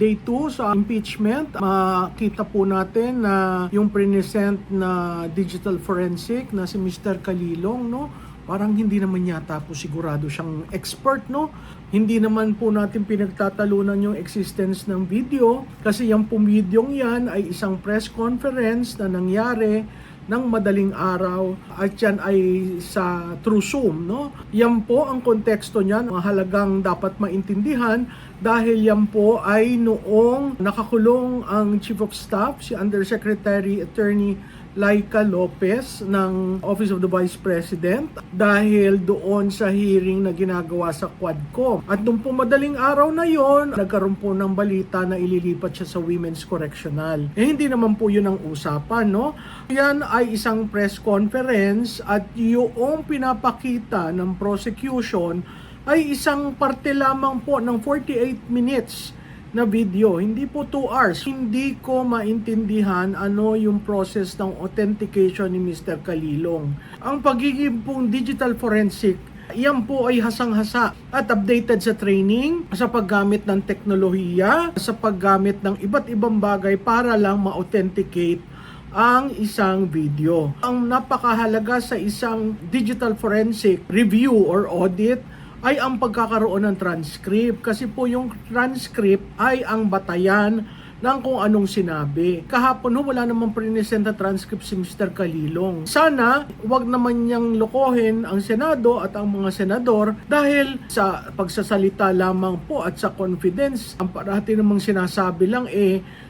day 2 sa impeachment, makita po natin na yung present na digital forensic na si Mr. Calilong, no? Parang hindi naman yata po sigurado siyang expert, no? Hindi naman po natin pinagtatalunan yung existence ng video kasi yung pong videong yan ay isang press conference na nangyari ng madaling araw at yan ay sa through Zoom, no? Yan po ang konteksto niyan, mahalagang dapat maintindihan dahil yan po ay noong nakakulong ang Chief of Staff, si Undersecretary Attorney Laika Lopez ng Office of the Vice President dahil doon sa hearing na ginagawa sa Quadcom. At nung madaling araw na yon, nagkaroon po ng balita na ililipat siya sa Women's Correctional. Hindi naman po yun ang usapan, no? Yan ay isang press conference at yung pinapakita ng prosecution ay isang parte lamang po ng 48 minutes na video, hindi po 2 hours. Hindi ko maintindihan ano yung process ng authentication ni Mr. Calilong. Ang pagiging pong digital forensic, yan po ay hasang-hasa at updated sa training, sa paggamit ng teknolohiya, sa paggamit ng iba't ibang bagay para lang ma-authenticate ang isang video. Ang napakahalaga sa isang digital forensic review or audit ay ang pagkakaroon ng transcript kasi po yung transcript ay ang batayan ng kung anong sinabi. Kahapon wala namang present na transcript si Mr. Calilong. Sana wag naman niyang lokohin ang Senado at ang mga senador dahil sa pagsasalita lamang po at sa confidence. Ang parati namang sinasabi lang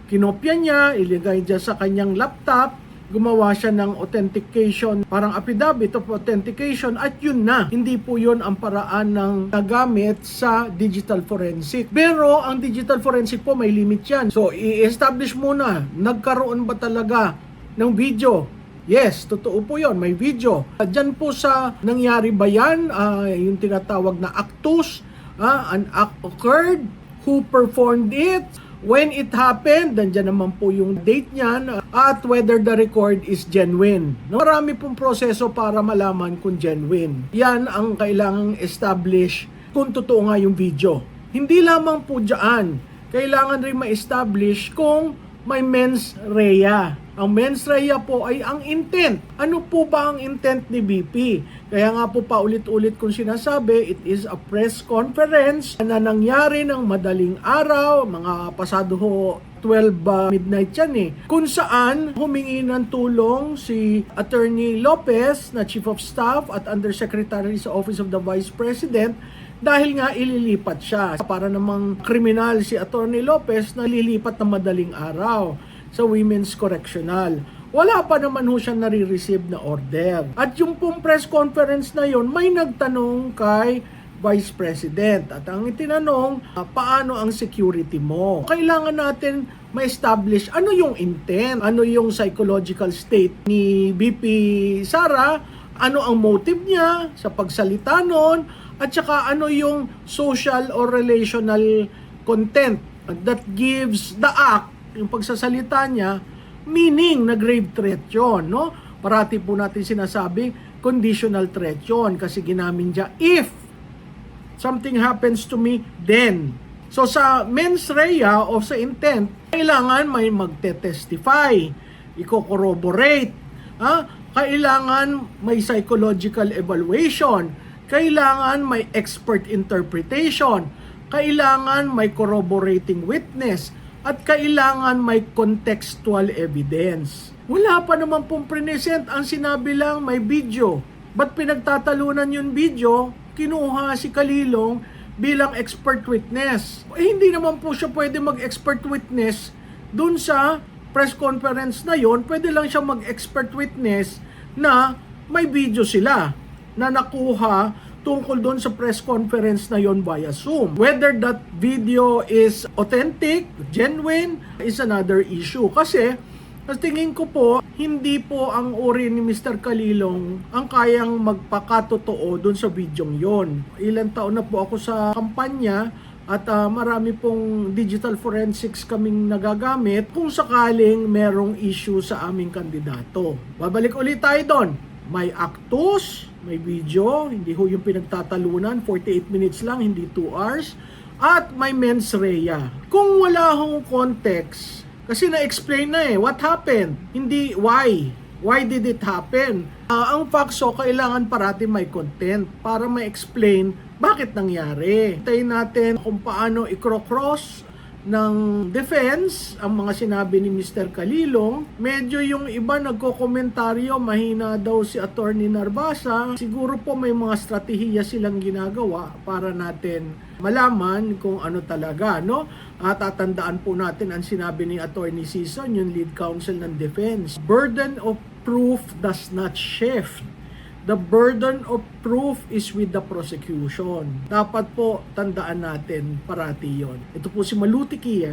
kinopya niya, iligay niya sa kanyang laptop, gumawa siya ng authentication, parang affidavit of authentication at yun na. Hindi po yun ang paraan ng nagamit sa digital forensic. Pero ang digital forensic po may limit yan. So i-establish muna, nagkaroon ba talaga ng video? Yes, totoo po yun, may video. Diyan po sa nangyari ba yan, yung tinatawag na actus, an act occurred, who performed it, when it happened, nandiyan naman po yung date niyan at whether the record is genuine. Marami pong proseso para malaman kung genuine. Yan ang kailangang establish kung totoo nga yung video. Hindi lamang po dyan, kailangan rin ma-establish kung may mens rea. Ang mens rea po ay ang intent. Ano po ba ang intent ni BP? Kaya nga po paulit-ulit kong sinasabi, it is a press conference na nangyari ng madaling araw, mga pasado 12 midnight yan kung saan humingi ng tulong si Attorney Lopez na Chief of Staff at Undersecretary sa Office of the Vice President dahil nga ililipat siya. Para namang kriminal si Attorney Lopez na lilipat ng madaling araw sa Women's Correctional. Wala pa naman ho siya nare-receive na order. At yung pong press conference na yon, may nagtanong kay Vice President. At ang itinanong, paano ang security mo? Kailangan natin ma-establish ano yung intent, ano yung psychological state ni BP Sara, ano ang motive niya sa pagsalita nun, at saka ano yung social or relational content that gives the act, yung pagsasalita niya, meaning na grave threat yun, no? Parati po natin sinasabi, conditional threat yun kasi ginamit niya, if something happens to me, then. So sa mens rea o sa intent, kailangan may magte-testify, i-corroborate, kailangan may psychological evaluation, kailangan may expert interpretation, kailangan may corroborating witness, at kailangan may contextual evidence. Wala pa naman pong present, ang sinabi lang may video. Ba't pinagtatalunan yung video? Kinuha si Calilong bilang expert witness. Hindi naman po siya pwede mag-expert witness dun sa press conference na yon. Pwede lang siya mag-expert witness na may video sila na nakuha tungkol doon sa press conference na yon via Zoom. Whether that video is authentic, genuine, is another issue. Kasi, sa tingin ko po, hindi po ang uri ni Mr. Calilong ang kayang magpakatotoo doon sa videong yon. Ilang taon na po ako sa kampanya at marami pong digital forensics kaming nagagamit kung sakaling merong issue sa aming kandidato. Babalik ulit tayo doon. May actus, may video, hindi ho yung pinagtatalunan, 48 minutes lang, hindi 2 hours. at may mens rea. Kung wala hong context, kasi na-explain na what happened, hindi why. Why did it happen? Ang FACTSO, kailangan parati may content para ma-explain bakit nangyari. Tayo natin kung paano i-cross ng defense ang mga sinabi ni Mr. Calilong. Medyo yung iba nagko-komentaryo, mahina daw si Attorney Narbasa. Siguro po may mga strategiya silang ginagawa para natin malaman kung ano talaga, no? At tatandaan po natin ang sinabi ni Attorney Sison, yung lead counsel ng defense. Burden of proof does not shift. The burden of proof is with the prosecution. Dapat po tandaan natin parati yon. Ito po si Malutiki.